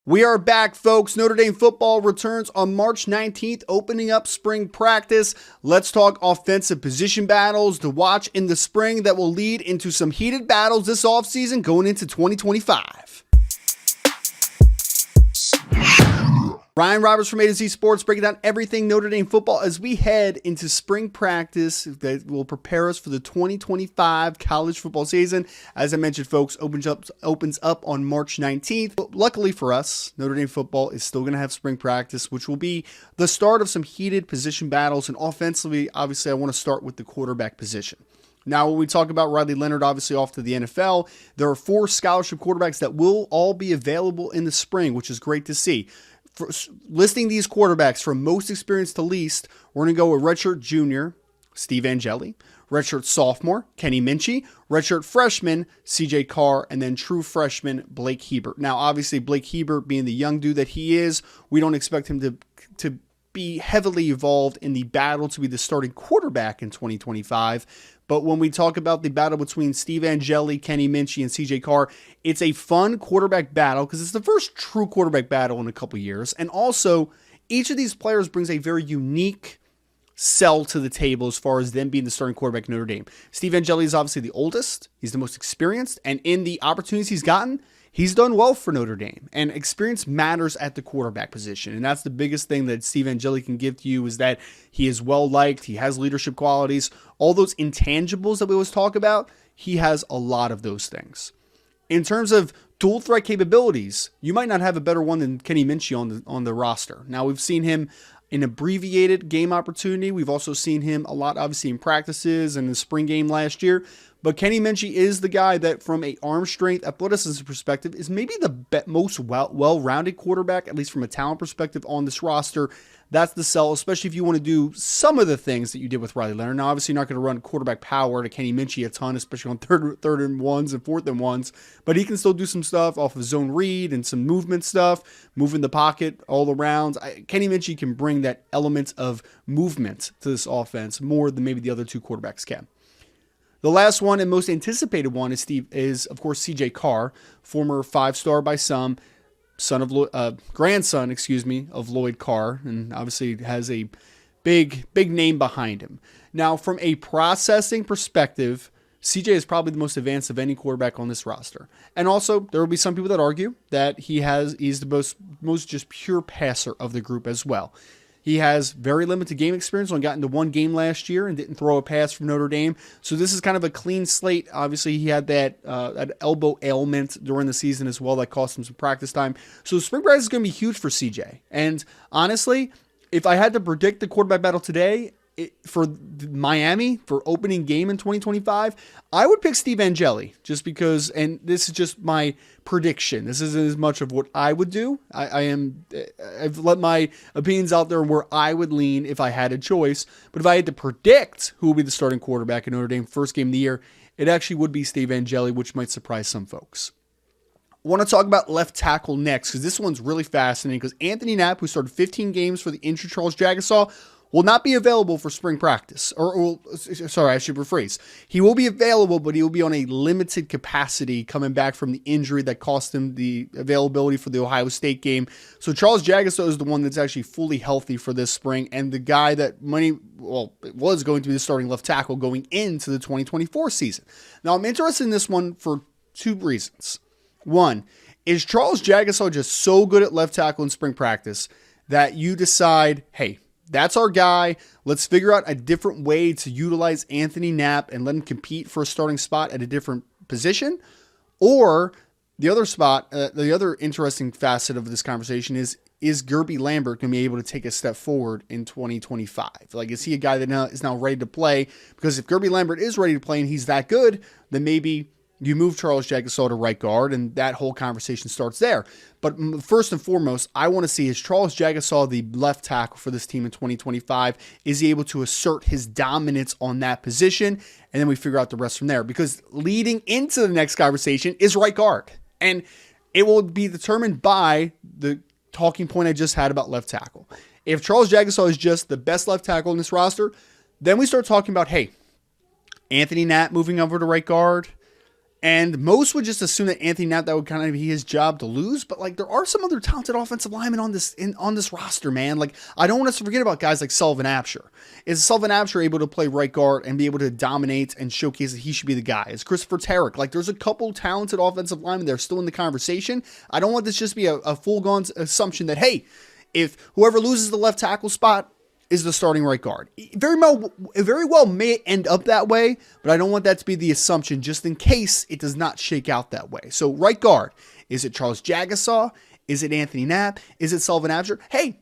We are back, folks. Notre Dame football returns on March 19th, opening up spring practice. Let's talk offensive position battles to watch in the spring that will lead into some heated battles this offseason going into 2025. Ryan Roberts from A to Z Sports breaking down everything Notre Dame football as we head into spring practice that will prepare us for the 2025 college football season. As I mentioned, folks, opens up on March 19th. But luckily for us, Notre Dame football is still going to have spring practice, which will be the start of some heated position battles. And offensively, obviously, I want to start with the quarterback position. Now, when we talk about Riley Leonard, obviously off to the NFL, there are 4 scholarship quarterbacks that will all be available in the spring, which is great to see. For listing these quarterbacks from most experienced to least, we're going to go with redshirt junior, Steve Angeli, redshirt sophomore, Kenny Minchey, redshirt freshman, CJ Carr, and then true freshman, Blake Hebert. Now, obviously, Blake Hebert being the young dude that he is, we don't expect him to be heavily involved in the battle to be the starting quarterback in 2025. But when we talk about the battle between Steve Angeli, Kenny Minchey, and CJ Carr, it's a fun quarterback battle because it's the first true quarterback battle in a couple years. And also, each of these players brings a very unique sell to the table as far as them being the starting quarterback in Notre Dame. Steve Angeli is obviously the oldest. He's the most experienced. And in the opportunities he's gotten, he's done well for Notre Dame, and experience matters at the quarterback position. And that's the biggest thing that Steve Angeli can give to you is that he is well-liked. He has leadership qualities. All those intangibles that we always talk about, he has a lot of those things. In terms of dual threat capabilities, you might not have a better one than Kenny Minchey on the roster. Now, we've seen him in abbreviated game opportunity. We've also seen him a lot, obviously, in practices and the spring game last year. But Kenny Minchey is the guy that, from an arm strength, athleticism perspective, is maybe the most well-rounded quarterback, at least from a talent perspective, on this roster. That's the sell, especially if you want to do some of the things that you did with Riley Leonard. Now, obviously, you're not going to run quarterback power to Kenny Minchey a ton, especially on third and ones and fourth and ones. But he can still do some stuff off of zone read and some movement stuff, moving the pocket all around. Kenny Minchey can bring that element of movement to this offense more than maybe the other 2 quarterbacks can. The last one and most anticipated one is of course CJ Carr, former 5-star by some, grandson of Lloyd Carr, and obviously has a big name behind him. Now, from a processing perspective, CJ is probably the most advanced of any quarterback on this roster. And also, there will be some people that argue that he's the most just pure passer of the group as well. He has very limited game experience, only got into 1 game last year and didn't throw a pass from Notre Dame. So this is kind of a clean slate. Obviously, he had that elbow ailment during the season as well that cost him some practice time. So spring practice is going to be huge for CJ. And honestly, if I had to predict the quarterback battle today for Miami for opening game in 2025, I would pick Steve Angeli just because, and this is just my prediction. This isn't as much of what I would do. I've let my opinions out there where I would lean if I had a choice. But if I had to predict who will be the starting quarterback in Notre Dame first game of the year, it actually would be Steve Angeli, which might surprise some folks. I want to talk about left tackle next because this one's really fascinating because Anthony Knapp, who started 15 games for the injured Charles Jagasaw, will not be available for spring practice. Sorry, I should rephrase. He will be available, but he will be on a limited capacity coming back from the injury that cost him the availability for the Ohio State game. So Charles Jagasaw is the one that's actually fully healthy for this spring, and the guy that was going to be the starting left tackle going into the 2024 season. Now, I'm interested in this one for 2 reasons. One, is Charles Jagasaw just so good at left tackle in spring practice that you decide, hey, that's our guy. Let's figure out a different way to utilize Anthony Knapp and let him compete for a starting spot at a different position? Or the other interesting facet of this conversation is Gerby Lambert going to be able to take a step forward in 2025? Like, is he a guy that is now ready to play? Because if Gerby Lambert is ready to play and he's that good, then maybe you move Charles Jagasaw to right guard, and that whole conversation starts there. But first and foremost, I want to see, is Charles Jagasaw the left tackle for this team in 2025? Is he able to assert his dominance on that position? And then we figure out the rest from there. Because leading into the next conversation is right guard. And it will be determined by the talking point I just had about left tackle. If Charles Jagasaw is just the best left tackle in this roster, then we start talking about, hey, Anthony Knapp moving over to right guard, And most would just assume that Anthony Knapp, that would kind of be his job to lose. But like, there are some other talented offensive linemen on this roster, man. Like, I don't want us to forget about guys like Sullivan Absher. Is Sullivan Absher able to play right guard and be able to dominate and showcase that he should be the guy? Is Christopher Tarrick? Like, there's a couple talented offensive linemen that are still in the conversation. I don't want this just to be a full-gone assumption that, hey, if whoever loses the left tackle spot is the starting right guard. Very well may end up that way, but I don't want that to be the assumption just in case it does not shake out that way. So right guard, is it Charles Jagasaw? Is it Anthony Knapp? Is it Sullivan Absher? Hey,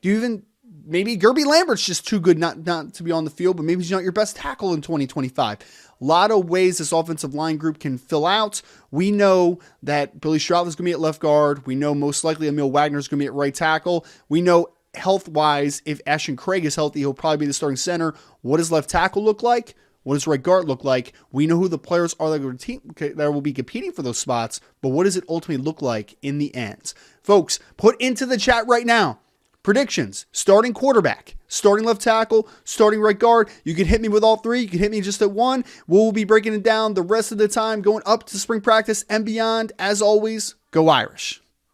maybe Gerby Lambert's just too good not to be on the field, but maybe he's not your best tackle in 2025. A lot of ways this offensive line group can fill out. We know that Billy Stroud is going to be at left guard. We know most likely Emil Wagner is going to be at right tackle. We know health-wise, if Ashton Craig is healthy, he'll probably be the starting center. What does left tackle look like? What does right guard look like? We know who the players are that will be competing for those spots, but what does it ultimately look like in the end? Folks, put into the chat right now predictions: starting quarterback, starting left tackle, starting right guard. You can hit me with all three. You can hit me just at one. We'll be breaking it down the rest of the time, going up to spring practice and beyond. As always, go Irish.